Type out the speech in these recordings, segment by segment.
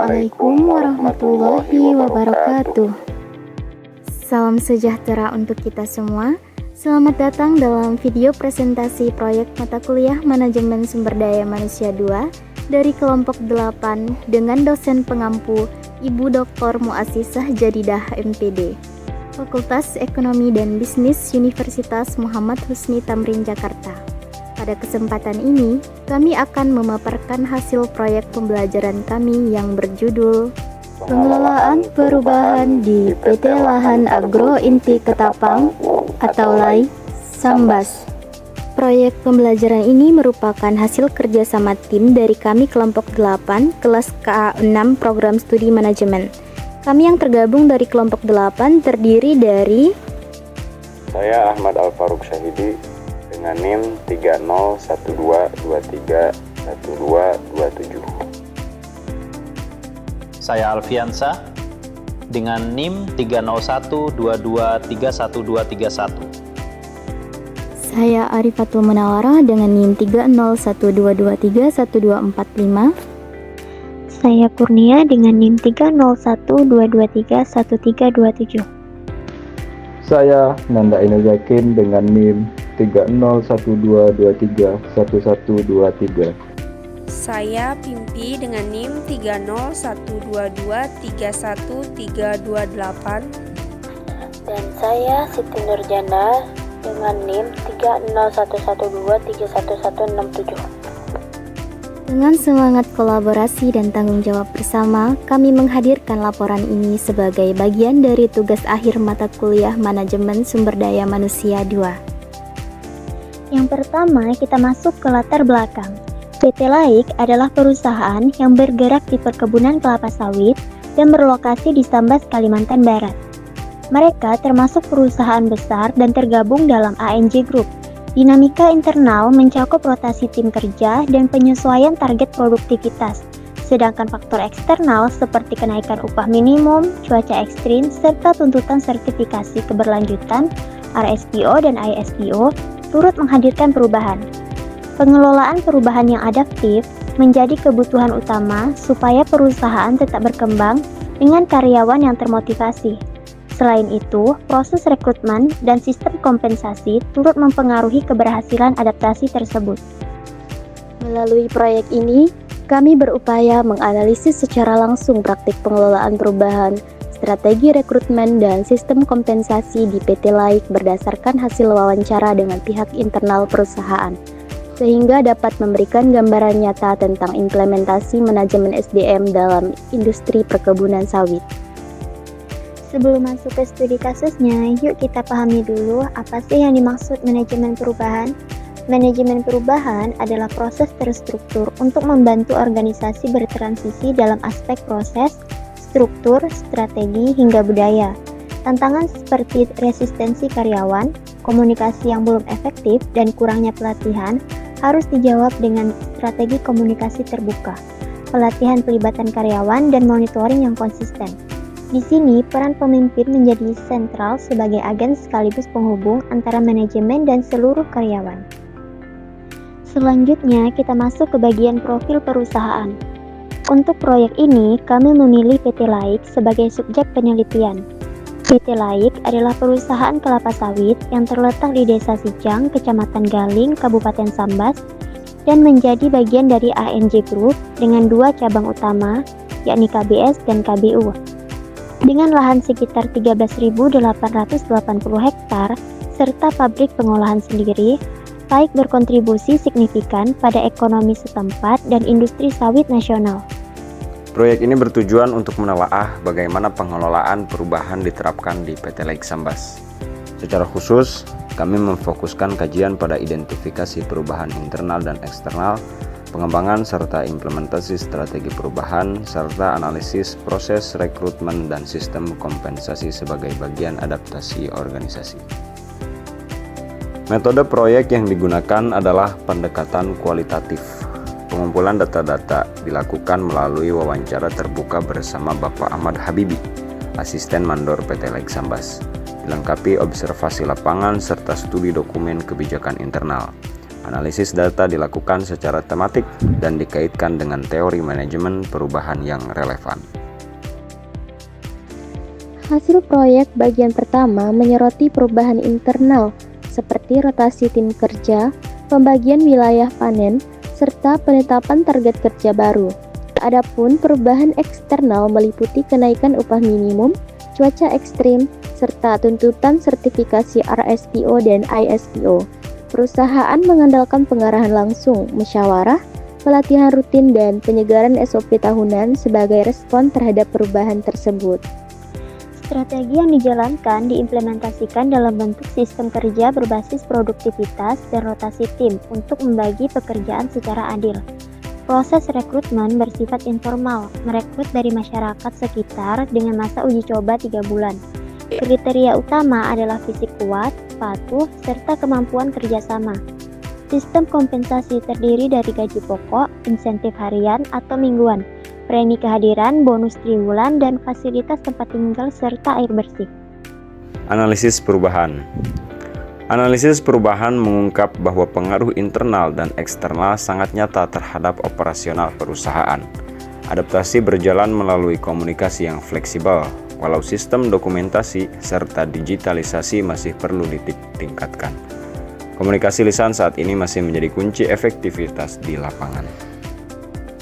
Assalamualaikum warahmatullahi wabarakatuh. Salam sejahtera untuk kita semua. Selamat datang dalam video presentasi proyek mata kuliah Manajemen Sumber Daya Manusia 2 dari kelompok 8 dengan dosen pengampu Ibu Dr. Muassisah Jadidah MPD, Fakultas Ekonomi dan Bisnis Universitas Muhammad Husni Tamrin Jakarta. Pada kesempatan ini, kami akan memaparkan hasil proyek pembelajaran kami yang berjudul Pengelolaan Perubahan di PT Lahan Agro Inti Ketapang atau LAI Sambas. Proyek pembelajaran ini merupakan hasil kerjasama tim dari kami kelompok 8 kelas KA6 Program Studi Manajemen. Kami yang tergabung dari kelompok 8 terdiri dari saya Ahmad Al-Faruq Syahidi dengan NIM 3012231227. Saya Alfiansa dengan NIM 3012231231. Saya Arifatul Munawwarah dengan NIM 3012231245. Saya Kurnia dengan NIM 3012231327. Saya Nanda Ina Zakin dengan NIM 3012231123. Saya Pimpi dengan NIM 3012231328. Dan saya Siti Nurjana dengan NIM 3011231167. Dengan semangat kolaborasi dan tanggung jawab bersama, kami menghadirkan laporan ini sebagai bagian dari tugas akhir mata kuliah Manajemen Sumber Daya Manusia 2. Yang pertama, kita masuk ke latar belakang. PT LAI adalah perusahaan yang bergerak di perkebunan kelapa sawit dan berlokasi di Sambas, Kalimantan Barat. Mereka termasuk perusahaan besar dan tergabung dalam ANJ Group. Dinamika internal mencakup rotasi tim kerja dan penyesuaian target produktivitas. Sedangkan faktor eksternal seperti kenaikan upah minimum, cuaca ekstrim, serta tuntutan sertifikasi keberlanjutan, RSPO dan ISPO, turut menghadirkan perubahan. Pengelolaan perubahan yang adaptif menjadi kebutuhan utama supaya perusahaan tetap berkembang dengan karyawan yang termotivasi. Selain itu, proses rekrutmen dan sistem kompensasi turut mempengaruhi keberhasilan adaptasi tersebut. Melalui proyek ini, kami berupaya menganalisis secara langsung praktik pengelolaan perubahan, strategi rekrutmen, dan sistem kompensasi di PT LAI berdasarkan hasil wawancara dengan pihak internal perusahaan, sehingga dapat memberikan gambaran nyata tentang implementasi manajemen SDM dalam industri perkebunan sawit. Sebelum masuk ke studi kasusnya, yuk kita pahami dulu apa sih yang dimaksud manajemen perubahan. Manajemen perubahan adalah proses terstruktur untuk membantu organisasi bertransisi dalam aspek proses, struktur, strategi, hingga budaya. Tantangan seperti resistensi karyawan, komunikasi yang belum efektif, dan kurangnya pelatihan harus dijawab dengan strategi komunikasi terbuka, pelatihan pelibatan karyawan, dan monitoring yang konsisten. Di sini, peran pemimpin menjadi sentral sebagai agen sekaligus penghubung antara manajemen dan seluruh karyawan. Selanjutnya, kita masuk ke bagian profil perusahaan. Untuk proyek ini, kami memilih PT LAI sebagai subjek penelitian. PT LAI adalah perusahaan kelapa sawit yang terletak di Desa Sijang, Kecamatan Galing, Kabupaten Sambas, dan menjadi bagian dari ANJ Group dengan 2 cabang utama, yakni KBS dan KBU. Dengan lahan sekitar 13.880 hektar, serta pabrik pengolahan sendiri, LAI berkontribusi signifikan pada ekonomi setempat dan industri sawit nasional. Proyek ini bertujuan untuk menelaah bagaimana pengelolaan perubahan diterapkan di PT LAI Sambas. Secara khusus, kami memfokuskan kajian pada identifikasi perubahan internal dan eksternal, pengembangan serta implementasi strategi perubahan, serta analisis proses rekrutmen dan sistem kompensasi sebagai bagian adaptasi organisasi. Metode proyek yang digunakan adalah pendekatan kualitatif. Pengumpulan data-data dilakukan melalui wawancara terbuka bersama Bapak Ahmad Habibi, Asisten Mandor PT LAI Sambas, dilengkapi observasi lapangan serta studi dokumen kebijakan internal. Analisis data dilakukan secara tematik dan dikaitkan dengan teori manajemen perubahan yang relevan. Hasil proyek bagian pertama menyoroti perubahan internal seperti rotasi tim kerja, pembagian wilayah panen, serta penetapan target kerja baru. Adapun perubahan eksternal meliputi kenaikan upah minimum, cuaca ekstrim, serta tuntutan sertifikasi RSPO dan ISPO. Perusahaan mengandalkan pengarahan langsung, musyawarah, pelatihan rutin, dan penyegaran SOP tahunan sebagai respon terhadap perubahan tersebut. Strategi yang dijalankan diimplementasikan dalam bentuk sistem kerja berbasis produktivitas dan rotasi tim untuk membagi pekerjaan secara adil. Proses rekrutmen bersifat informal, merekrut dari masyarakat sekitar dengan masa uji coba 3 bulan. Kriteria utama adalah fisik kuat, patuh, serta kemampuan kerjasama. Sistem kompensasi terdiri dari gaji pokok, insentif harian atau mingguan, premi kehadiran, bonus triwulan, dan fasilitas tempat tinggal serta air bersih. Analisis perubahan. Analisis perubahan mengungkap bahwa pengaruh internal dan eksternal sangat nyata terhadap operasional perusahaan. Adaptasi berjalan melalui komunikasi yang fleksibel, walau sistem dokumentasi serta digitalisasi masih perlu ditingkatkan. Komunikasi lisan saat ini masih menjadi kunci efektivitas di lapangan.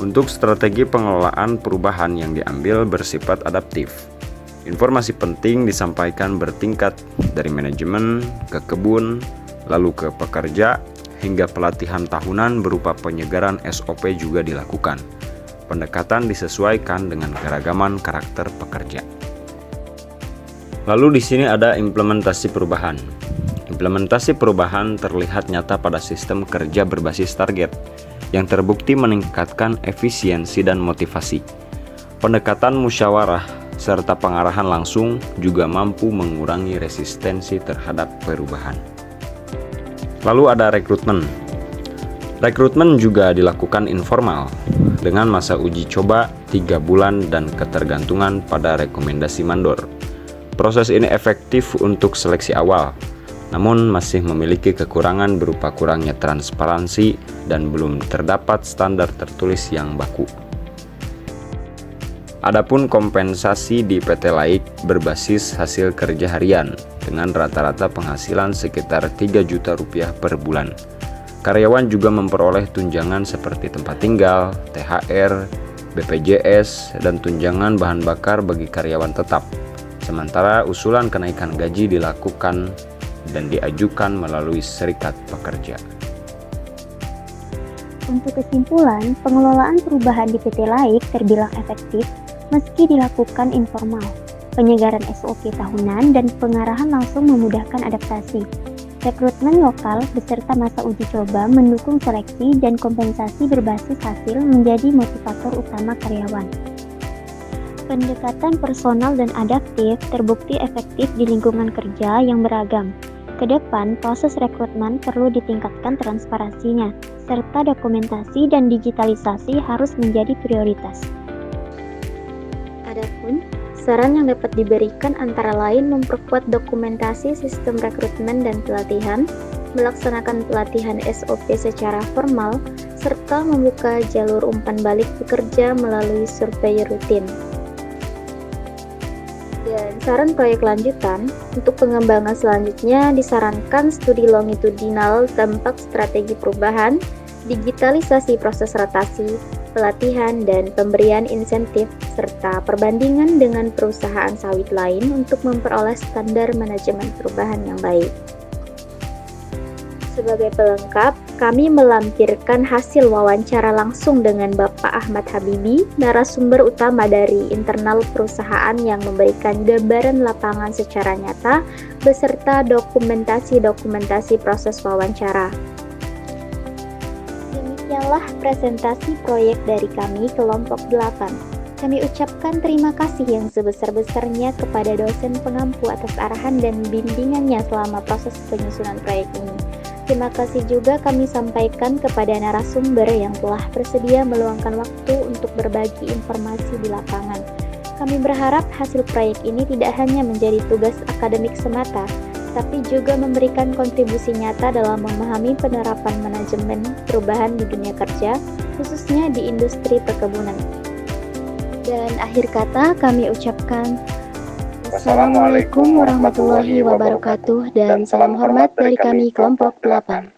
Untuk strategi pengelolaan perubahan yang diambil bersifat adaptif. Informasi penting disampaikan bertingkat dari manajemen ke kebun, lalu ke pekerja, hingga pelatihan tahunan berupa penyegaran SOP juga dilakukan. Pendekatan disesuaikan dengan keragaman karakter pekerja. Lalu di sini ada implementasi perubahan. Implementasi perubahan terlihat nyata pada sistem kerja berbasis target yang terbukti meningkatkan efisiensi dan motivasi. Pendekatan musyawarah serta pengarahan langsung juga mampu mengurangi resistensi terhadap perubahan. Lalu ada rekrutmen. Rekrutmen juga dilakukan informal dengan masa uji coba 3 bulan dan ketergantungan pada rekomendasi mandor. Proses ini efektif untuk seleksi awal, namun masih memiliki kekurangan berupa kurangnya transparansi dan belum terdapat standar tertulis yang baku. Adapun kompensasi di PT Laik berbasis hasil kerja harian dengan rata-rata penghasilan sekitar 3 juta rupiah per bulan. Karyawan juga memperoleh tunjangan seperti tempat tinggal, THR, BPJS, dan tunjangan bahan bakar bagi karyawan tetap. Sementara usulan kenaikan gaji dilakukan dan diajukan melalui serikat pekerja. Untuk kesimpulan, pengelolaan perubahan di PT Laik terbilang efektif meski dilakukan informal. Penyegaran SOP tahunan dan pengarahan langsung memudahkan adaptasi. Rekrutmen lokal beserta masa uji coba mendukung seleksi dan kompensasi berbasis hasil menjadi motivator utama karyawan. Pendekatan personal dan adaptif terbukti efektif di lingkungan kerja yang beragam. Kedepan, proses rekrutmen perlu ditingkatkan transparansinya, serta dokumentasi dan digitalisasi harus menjadi prioritas. Adapun, saran yang dapat diberikan antara lain memperkuat dokumentasi sistem rekrutmen dan pelatihan, melaksanakan pelatihan SOP secara formal, serta membuka jalur umpan balik pekerja melalui survei rutin. Dan saran proyek lanjutan, untuk pengembangan selanjutnya disarankan studi longitudinal dampak strategi perubahan, digitalisasi proses rotasi, pelatihan dan pemberian insentif, serta perbandingan dengan perusahaan sawit lain untuk memperoleh standar manajemen perubahan yang baik. Sebagai pelengkap, kami melampirkan hasil wawancara langsung dengan Bapak Ahmad Habibi, narasumber utama dari internal perusahaan yang memberikan gambaran lapangan secara nyata, beserta dokumentasi proses wawancara. Demikianlah presentasi proyek dari kami kelompok 8. Kami ucapkan terima kasih yang sebesar-besarnya kepada dosen pengampu atas arahan dan bimbingannya selama proses penyusunan proyek ini. Terima kasih juga kami sampaikan kepada narasumber yang telah bersedia meluangkan waktu untuk berbagi informasi di lapangan. Kami berharap hasil proyek ini tidak hanya menjadi tugas akademik semata, tapi juga memberikan kontribusi nyata dalam memahami penerapan manajemen perubahan di dunia kerja, khususnya di industri perkebunan. Dan akhir kata kami ucapkan Wassalamualaikum warahmatullahi wabarakatuh dan salam hormat dari kami kelompok 8.